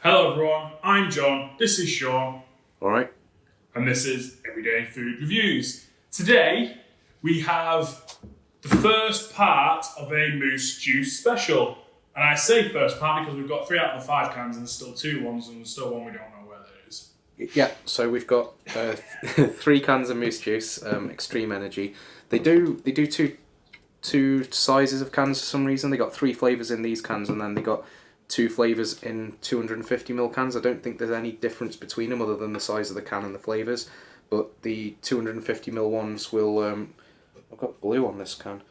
Hello everyone, I'm John, this is Sean, Alright. and this is Everyday Food Reviews. Today, we have the first part of a moose juice special. And I say first part because we've got 3 out of the 5 cans and there's still 2 ones and there's still one we don't know where that is. Yeah, so we've got 3 cans of moose juice, extreme energy. They do two sizes of cans for some reason. They got 3 flavours in these cans and then they got 2 flavours in 250ml cans. I don't think there's any difference between them other than the size of the can and the flavours. But the 250ml ones will... I've got blue on this can.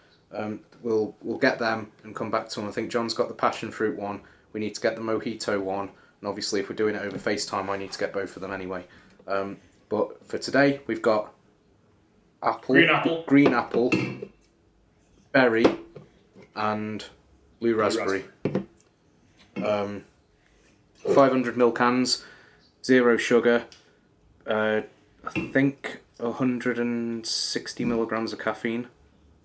We'll get them and come back to them. I think John's got the passion fruit one. We need to get the mojito one. And obviously if we're doing it over FaceTime, I need to get both of them anyway. But for today, we've got green apple, berry, and blue raspberry. 500ml cans, 0 sugar, I think 160 milligrams of caffeine.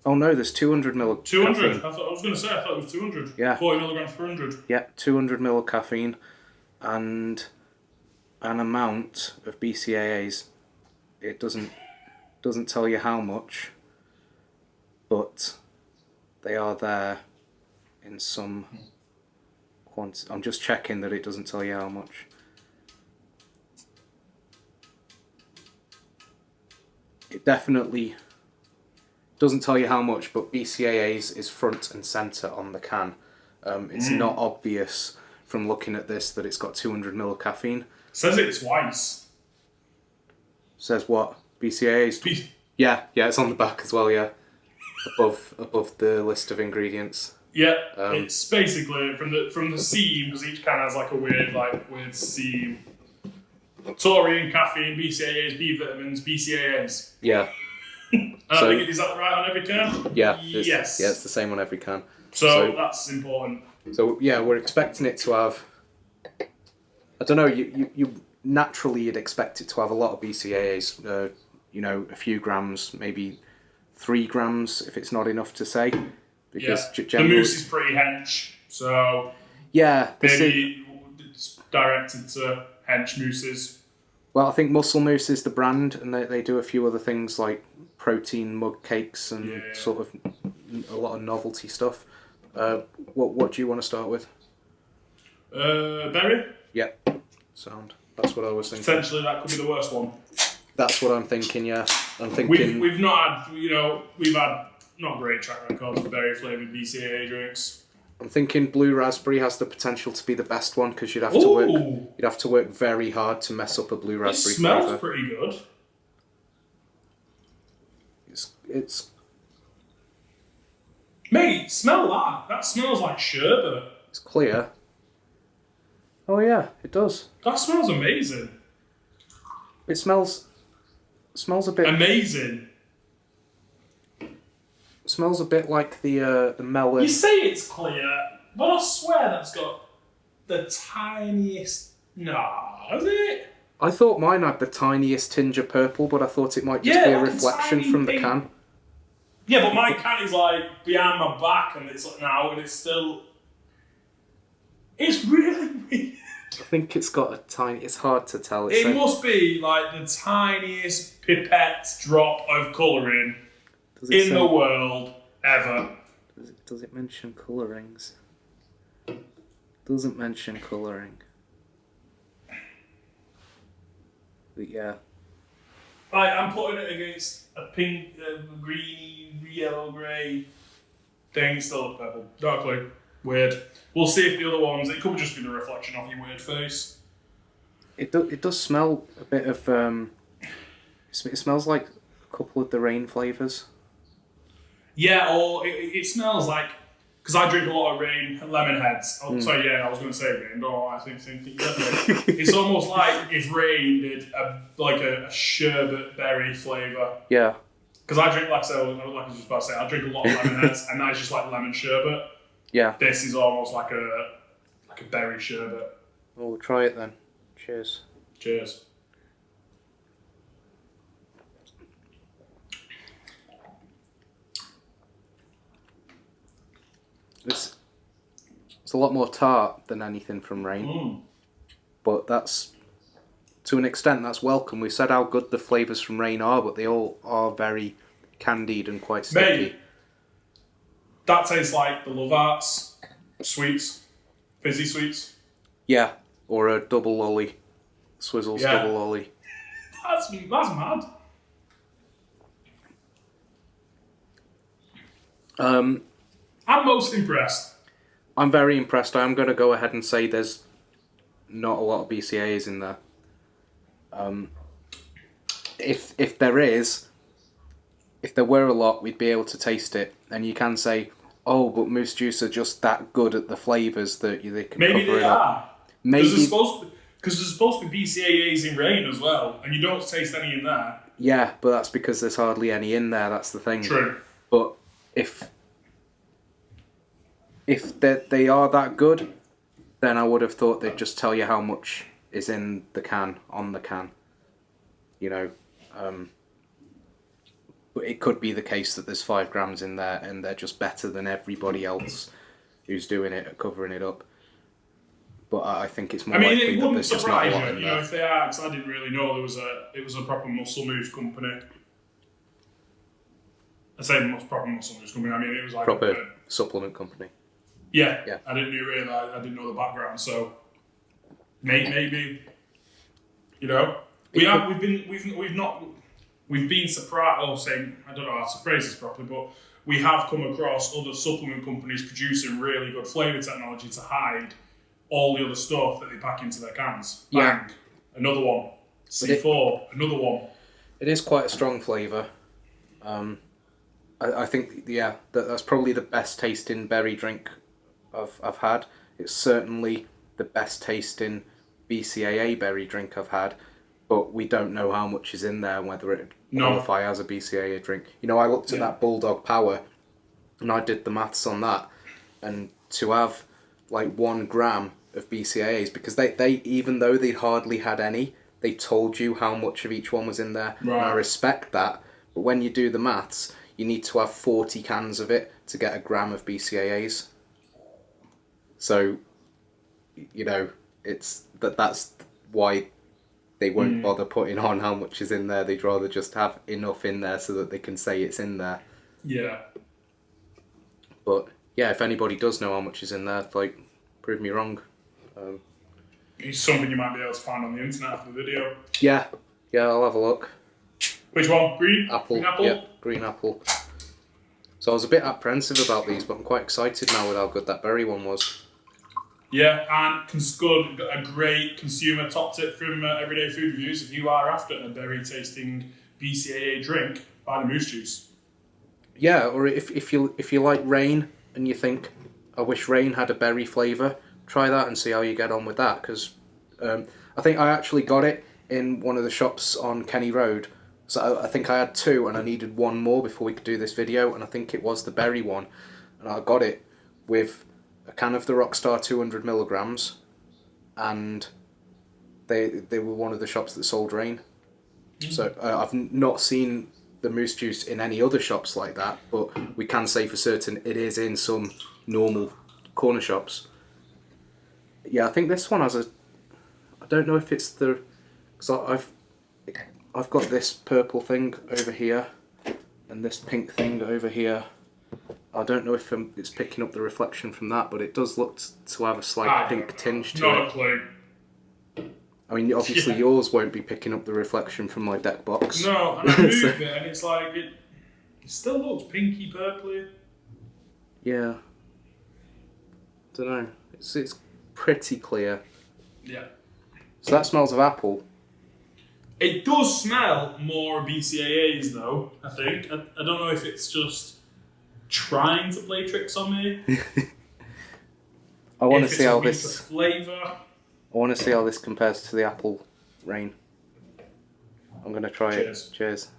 Oh no, there's 200ml. 200? I was going to say, I thought it was 200. Yeah. 40 milligrams per 100. Yeah, 200ml caffeine and an amount of BCAAs. It doesn't tell you how much, but they are there in some quantity. I'm just checking that it doesn't tell you how much. It definitely doesn't tell you how much, but BCAAs is front and centre on the can. It's not obvious from looking at this that it's got 200ml of caffeine. Says it twice. Says what? BCAAs? Yeah, it's on the back as well, yeah. Above the list of ingredients. Yeah, it's basically from the seam, because each can has like a weird seam. Taurine, caffeine, BCAAs, B vitamins, BCAAs. Yeah. Is that right on every can? Yeah. Yes. Yeah, it's the same on every can. So that's important. So yeah, we're expecting it to have. I don't know. You naturally you'd expect it to have a lot of BCAAs. A few grams, maybe 3 grams if it's not enough to say. Because the moose is pretty hench, so yeah, maybe it's directed to hench mooses. Well, I think Muscle Moose is the brand, and they do a few other things like protein mug cakes and sort of a lot of novelty stuff. What do you want to start with? Berry? Yeah, sound. That's what I was thinking. Potentially that could be the worst one. That's what I'm thinking, yeah. I'm thinking... We've not had, we've had not great track records with berry-flavoured BCAA drinks. I'm thinking blue raspberry has the potential to be the best one because you'd have to work very hard to mess up a blue raspberry flavour. It smells pretty good. It's Mate, smell that. That smells like sherbet. It's clear. Oh yeah, it does. That smells amazing. It smells a bit amazing. It smells a bit like the melon. You say it's clear, but I swear that's got the tiniest. Nah, is it? I thought mine had the tiniest tinge of purple, but I thought it might just be a reflection from the can. Yeah, but my can is like behind my back, and it's like now, and it's still. It's really weird. I think it's got a tiny. It's hard to tell. It must be like the tiniest pipette drop of colouring in the world ever. Does it mention colourings? Doesn't mention colouring. But yeah. I'm putting it against a pink, greeny, yellow, grey thing. It's still purple. Not a clue. Weird. We'll see if the other ones. It could just be the reflection of your weird face. It does smell a bit of. It smells like a couple of the rain flavours. Yeah, or it smells like, because I drink a lot of rain and lemon heads. Oh, sorry, yeah, I was going to say rain. No, I think it's almost like if rain did a sherbet berry flavour. Yeah. Because I drink, like I was just about to say, I drink a lot of lemon heads, and that's just like lemon sherbet. Yeah. This is almost like a berry sherbet. Well, we'll try it then. Cheers. Cheers. It's a lot more tart than anything from Rain. but that's, to an extent, that's welcome. We said how good the flavours from Rain are, but they all are very candied and quite sticky. Mate, that tastes like the Love Arts sweets, fizzy sweets. Yeah, or a double lolly, Swizzles double lolly. That's mad. I'm most impressed. I'm very impressed. I'm going to go ahead and say there's not a lot of BCAAs in there. If there is, if there were a lot, we'd be able to taste it. And you can say, oh, but Moose Juice are just that good at the flavours that they can Maybe cover they it are. up. Maybe Because there's supposed to be BCAAs in Rain as well, and you don't taste any in there. Yeah, but that's because there's hardly any in there. That's the thing. True. But if they are that good, then I would have thought they'd just tell you how much is in the can, on the can. You know, but it could be the case that there's 5 grams in there and they're just better than everybody else who's doing it at covering it up. But I think it's more likely that there's just not a lot in there. You know, if they are, because I didn't really know it was a proper muscle moves company. I say proper muscle moves company. I mean, it was like proper supplement company. Yeah. Yeah. I didn't realize. I didn't know the background. So maybe you know we've been surprised. Oh, saying I don't know how to phrase this properly, but we have come across other supplement companies producing really good flavour technology to hide all the other stuff that they pack into their cans. Yeah. Bang. Another one. C4. Another one. It is quite a strong flavour. I think, that's probably the best tasting berry drink I've had. It's certainly the best tasting BCAA berry drink I've had, but we don't know how much is in there, whether it qualify as a BCAA drink. You know, I looked at that Bulldog Power, and I did the maths on that, and to have like 1 gram of BCAAs, because they even though they hardly had any, they told you how much of each one was in there. Right. And I respect that, but when you do the maths, you need to have 40 cans of it to get 1 gram of BCAAs. So, you know, that's why they won't bother putting on how much is in there. They'd rather just have enough in there so that they can say it's in there. Yeah. But yeah, if anybody does know how much is in there, like, prove me wrong. It's something you might be able to find on the internet after the video. Yeah, I'll have a look. Which one? Green? Apple. Green apple? Yeah, green apple. So I was a bit apprehensive about these, but I'm quite excited now with how good that berry one was. Yeah, and a great consumer top tip from Everyday Food Reviews. If you are after a berry tasting BCAA drink, buy the Moose Juice. Yeah, or if you like Rain and you think, I wish Rain had a berry flavour, try that and see how you get on with that. Because I think I actually got it in one of the shops on Kenny Road. So I think I had 2 and I needed 1 more before we could do this video, and I think it was the berry one. And I got it with a can of the Rockstar 200 milligrams, and they were one of the shops that sold Rain. So I've not seen the Moose Juice in any other shops like that, but we can say for certain it is in some normal corner shops. Yeah, I think this one has I don't know if it's the... Because I've got this purple thing over here and this pink thing over here. I don't know if it's picking up the reflection from that, but it does look to have a slight pink tinge to it. Not a clue. I mean, obviously yours won't be picking up the reflection from my deck box. No, and I move it and it's like, it still looks pinky purpley. Yeah. Don't know. It's pretty clear. Yeah. So that smells of apple. It does smell more BCAAs though, I think. I don't know if it's just trying to play tricks on me. I want to see how this flavour. I want to see how this compares to the apple Rain. I'm going to try it. Cheers.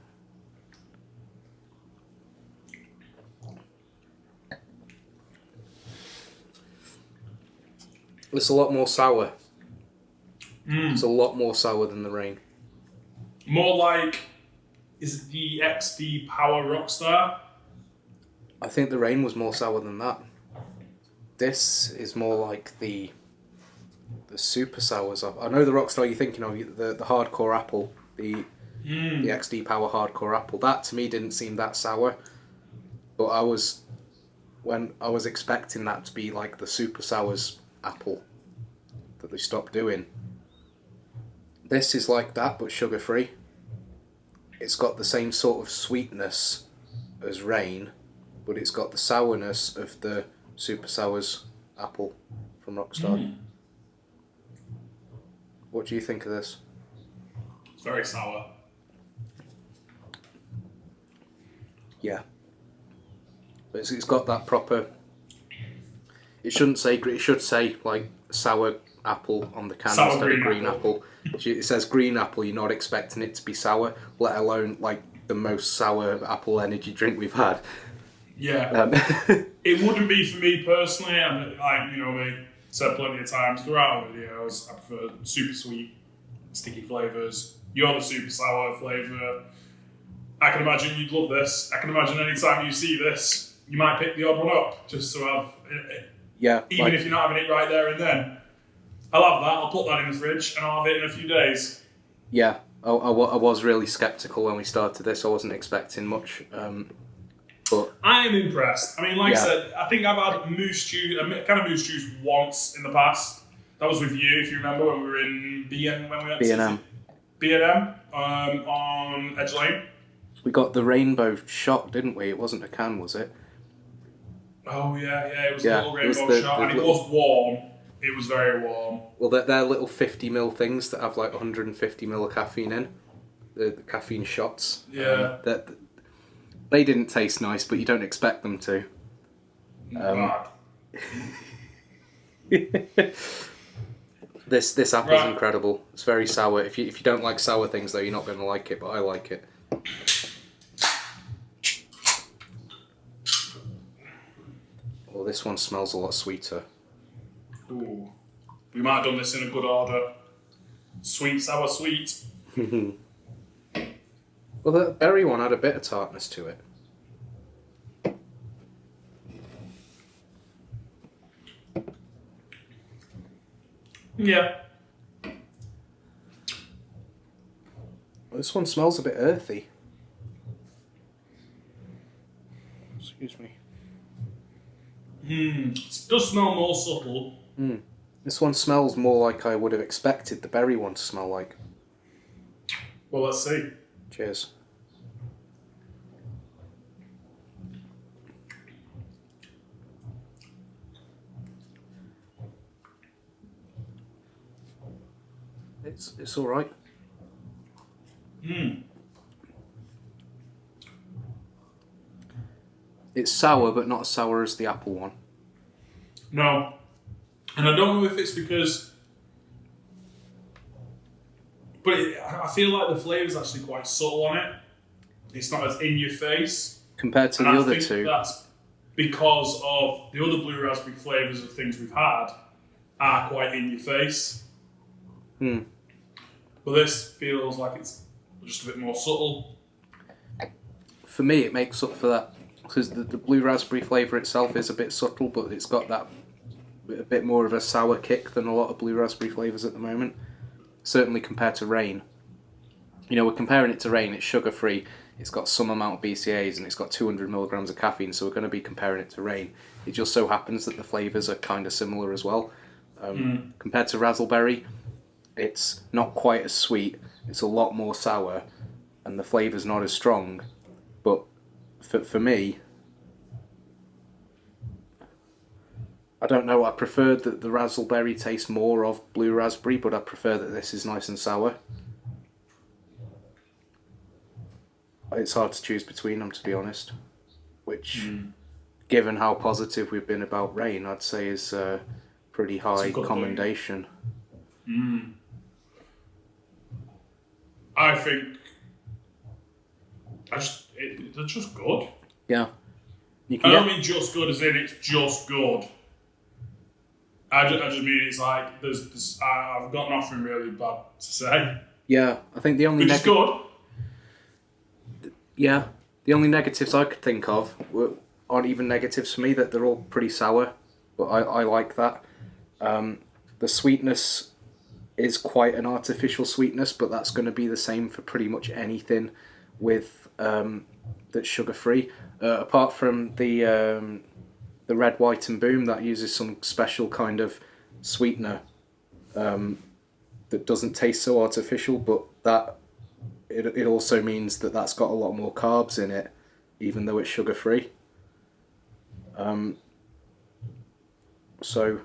It's a lot more sour. It's a lot more sour than the Rain. More like, is it the XD Power Rockstar? I think the Rain was more sour than that. This is more like the The super sours. I know the Rockstar you're thinking of, the hardcore apple, the XD Power hardcore apple. That to me didn't seem that sour, but I was expecting that to be like the super sours apple that they stopped doing. This is like that but sugar free. It's got the same sort of sweetness as Rain, but it's got the sourness of the super sours apple from Rockstar. What do you think of this? It's very sour. Yeah. But it's got that proper... It should say like sour apple on the can Sour instead of green apple. apple. It says green apple, you're not expecting it to be sour, let alone like the most sour apple energy drink we've had. Yeah. It wouldn't be for me personally. I said plenty of times throughout our videos, I prefer super sweet, sticky flavours. You're the super sour flavour. I can imagine you'd love this. I can imagine any time you see this, you might pick the odd one up just to have it. Yeah. Even if you're not having it right there and then. I'll have that, I'll put that in the fridge, and I'll have it in a few days. Yeah, I was really sceptical when we started this. I wasn't expecting much. But I am impressed. I mean, like I said, I think I've had a can of moose juice once in the past. That was with you, if you remember, when we were in B&M. B&M on Edge Lane. We got the rainbow shot, didn't we? It wasn't a can, was it? Oh, yeah, it was a little rainbow the shot, and it was warm. It was very warm. Well, they're little 50ml things that have like 150ml of caffeine in. The caffeine shots. Yeah. They didn't taste nice, but you don't expect them to. This apple's incredible. It's very sour. If you don't like sour things, though, you're not going to like it, but I like it. Well, this one smells a lot sweeter. Ooh. We might have done this in a good order. Sweet, sour, sweet. Well, the berry one had a bit of tartness to it. Yeah. This one smells a bit earthy. Excuse me. It does smell more subtle. This one smells more like I would have expected the berry one to smell like. Well, let's see. Cheers. It's all right. It's sour, but not as sour as the apple one. No. And I don't know if it's because... But I feel like the flavour's actually quite subtle on it. It's not as in your face. Compared to the other two. That's because of the other blue raspberry flavours of things we've had are quite in your face. But this feels like it's just a bit more subtle. For me, it makes up for that. Because the blue raspberry flavour itself is a bit subtle, but it's got that a bit more of a sour kick than a lot of blue raspberry flavours at the moment. Certainly compared to Rain. You know, we're comparing it to Rain, it's sugar-free, it's got some amount of BCAAs, and it's got 200mg of caffeine, so we're going to be comparing it to Rain. It just so happens that the flavours are kind of similar as well. Compared to Razzleberry, it's not quite as sweet, it's a lot more sour, and the flavour's not as strong. But for me, I don't know, I prefer that the Razzleberry tastes more of blue raspberry, but I prefer that this is nice and sour. It's hard to choose between them, to be honest. Which, given how positive we've been about Rain, I'd say is pretty high commendation. I think... they're just good. Yeah. I don't mean just good as in it's just good. I just mean it's like I've got nothing really bad to say. Yeah, I think the only Which is good. Yeah, the only negatives I could think of aren't even negatives for me. That they're all pretty sour, but I like that. the sweetness is quite an artificial sweetness, but that's going to be the same for pretty much anything with that's sugar free, apart from the red, white, and boom that uses some special kind of sweetener that doesn't taste so artificial, but that it also means that that's got a lot more carbs in it, even though it's sugar free. So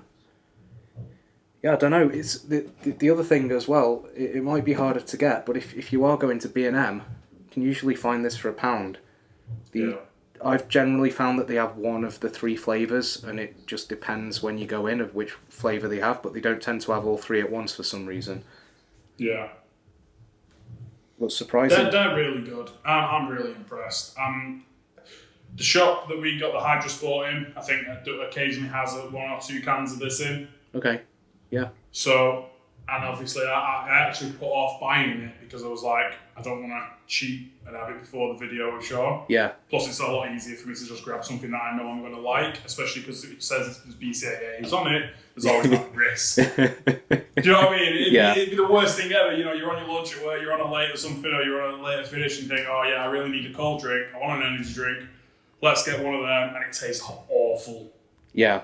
yeah, I don't know. It's the other thing as well. It might be harder to get, but if you are going to B&M, you can usually find this for £1. I've generally found that they have one of the 3 flavours, and it just depends when you go in of which flavour they have, but they don't tend to have all 3 at once for some reason. Yeah. What's surprising? They're really good. I'm really impressed. The shop that we got the Hydrosport in, I think occasionally has 1 or 2 cans of this in. Okay. Yeah. So, and obviously I actually put off buying it because I was like, I don't want to cheat and have it before the video was shown. Yeah. Plus, it's a lot easier for me to just grab something that I know I'm going to like, especially because it says there's BCAAs on it. There's always that risk. Do you know what I mean? It'd be the worst thing ever. You know, you're on your lunch at work, you're on a late or something, or you're on a later finish and think, oh yeah, I really need a cold drink. I want an energy drink. Let's get one of them, and it tastes awful. Yeah.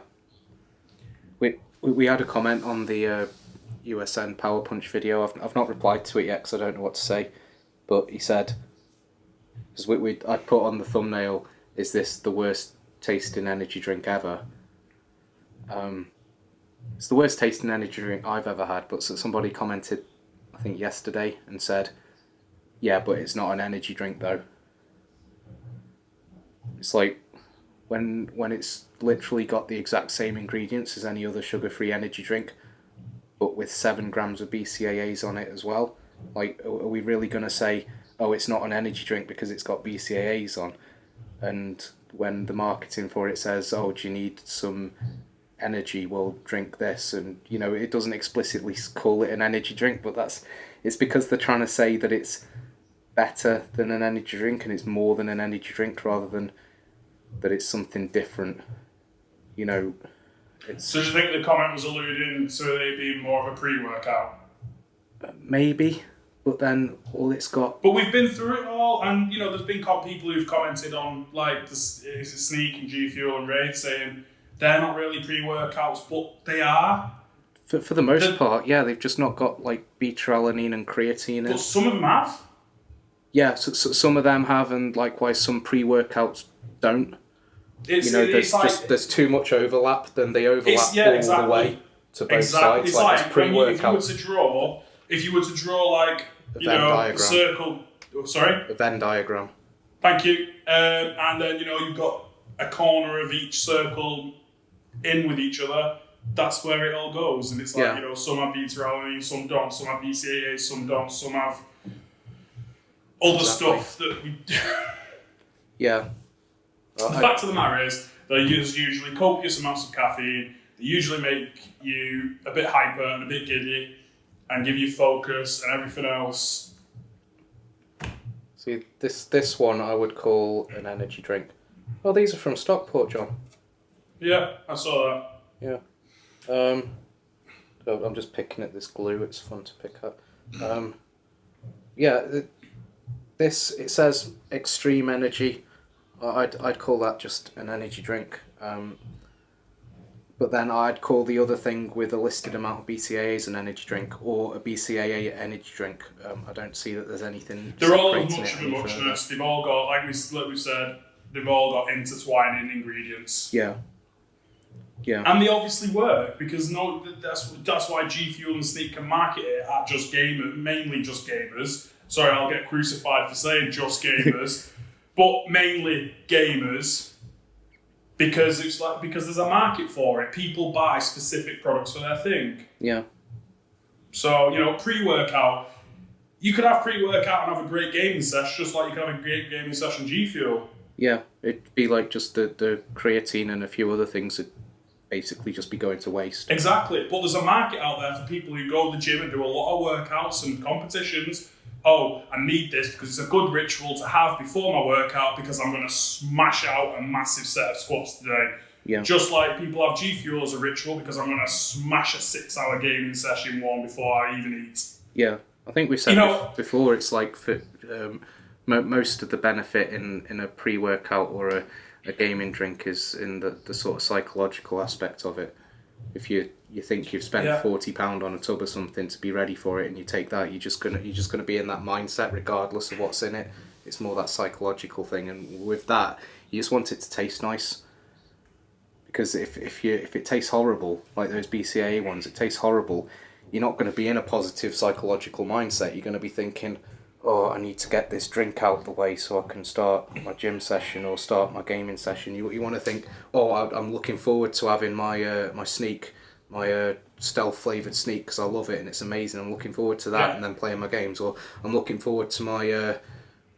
We had a comment on the USN Power Punch video. I've not replied to it yet because I don't know what to say. But he said, because I put on the thumbnail, is this the worst tasting energy drink ever? It's the worst tasting energy drink I've ever had. But somebody commented, I think yesterday, and said, yeah, but it's not an energy drink though. It's like when it's literally got the exact same ingredients as any other sugar-free energy drink, but with 7 grams of BCAAs on it as well. Like, are we really going to say, oh, it's not an energy drink because it's got BCAAs on? And when the marketing for it says, oh, do you need some energy? Well, drink this. And, you know, it doesn't explicitly call it an energy drink, but it's because they're trying to say that it's better than an energy drink and it's more than an energy drink rather than that it's something different. You know, So do you think the comment was alluding to it being more of a pre-workout? Maybe, but then all it's got... But we've been through it all, and, you know, there's been people who've commented on, like, Sneak and G Fuel and Raid saying they're not really pre-workouts, but they are. For the most part, yeah, they've just not got, like, beta-alanine and creatine in. But some of them have. Yeah, so some of them have, and likewise some pre-workouts don't. There's too much overlap, then they overlap all the way to both sides. It's like if you were to draw like, you know, a circle. Oh, sorry? A Venn diagram. Thank you. And then, you know, you've got a corner of each circle in with each other. That's where it all goes. And it's like, you know, some have beta-alanine, some don't. Some have BCAAs, some don't. Some have other stuff that we... Yeah. The fact of the matter is, they use usually copious amounts of caffeine. They usually make you a bit hyper and a bit giddy and give you focus and everything else. See, this one I would call an energy drink. Oh, these are from Stockport, John. Yeah, I saw that. Yeah. I'm just picking at this glue. It's fun to pick up. It says extreme energy. I'd call that just an energy drink. But then I'd call the other thing with a listed amount of BCAAs an energy drink or a BCAA energy drink. I don't see that there's anything. They're all as much of a muchness. They've all got, like we said, they've all got intertwining ingredients. Yeah. Yeah. And they obviously work because that's why G Fuel and Sneak can market it at just gamers, mainly just gamers. Sorry, I'll get crucified for saying just gamers. But mainly gamers, because there's a market for it. People buy specific products for their thing. Yeah. So, you know, pre-workout, you could have pre-workout and have a great gaming session, just like you could have a great gaming session G Fuel. Yeah, it'd be like just the creatine and a few other things that basically just be going to waste. Exactly, but there's a market out there for people who go to the gym and do a lot of workouts and competitions. Oh, I need this because it's a good ritual to have before my workout because I'm going to smash out a massive set of squats today. Yeah. Just like people have G Fuel as a ritual because I'm going to smash a 6-hour gaming session one before I even eat. Yeah, I think we said before, it's like for most of the benefit in a pre-workout or a gaming drink is in the sort of psychological aspect of it. If you think you've spent £40 on a tub or something to be ready for it, and you take that, you're just gonna be in that mindset regardless of what's in it. It's more that psychological thing, and with that, you just want it to taste nice. Because if it tastes horrible, like those BCAA ones, it tastes horrible, you're not going to be in a positive psychological mindset. You're going to be thinking, oh, I need to get this drink out of the way so I can start my gym session or start my gaming session. You want to think, oh, I'm looking forward to having my my sneak, my stealth flavoured sneak because I love it and it's amazing. I'm looking forward to that and then playing my games. Or I'm looking forward to my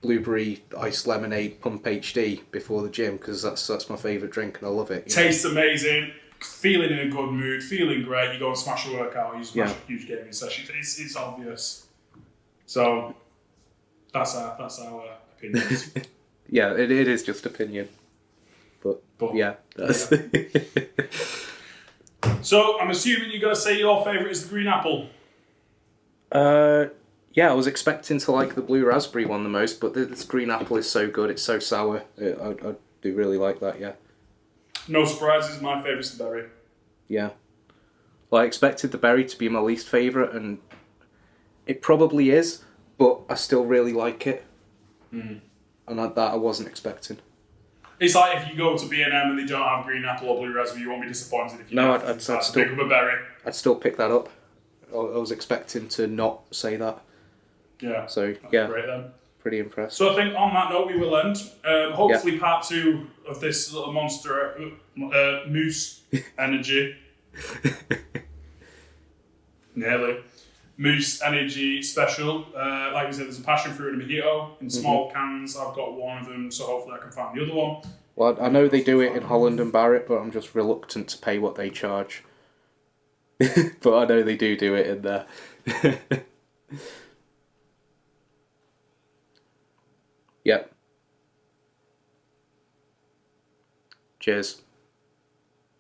blueberry iced lemonade pump HD before the gym because that's my favourite drink and I love it. Tastes amazing, feeling in a good mood, feeling great. You go and smash a workout, you smash a huge gaming session. It's obvious. So that's our opinions. Yeah, it is just opinion. But yeah. That's So I'm assuming you're gonna say your favourite is the green apple. Yeah, I was expecting to like the blue raspberry one the most, but this green apple is so good. It's so sour. I do really like that. Yeah. No surprises. My favourite's the berry. Yeah. Well, I expected the berry to be my least favourite, and it probably is, but I still really like it. And that I wasn't expecting. It's like if you go to B&M and they don't have green apple or blue raspberry, you won't be disappointed if you I'd still pick up a berry. I'd still pick that up. I was expecting to not say that. Yeah. So That's great then. Pretty impressed. So I think on that note we will end. Hopefully part 2 of this little monster moose energy. Nearly. Moose energy special. Like we said, there's a passion fruit and a mojito in small cans. I've got one of them, so hopefully I can find the other one. Well, I know they do it in Holland and Barrett, but I'm just reluctant to pay what they charge. But I know they do it in there. Yep. Cheers.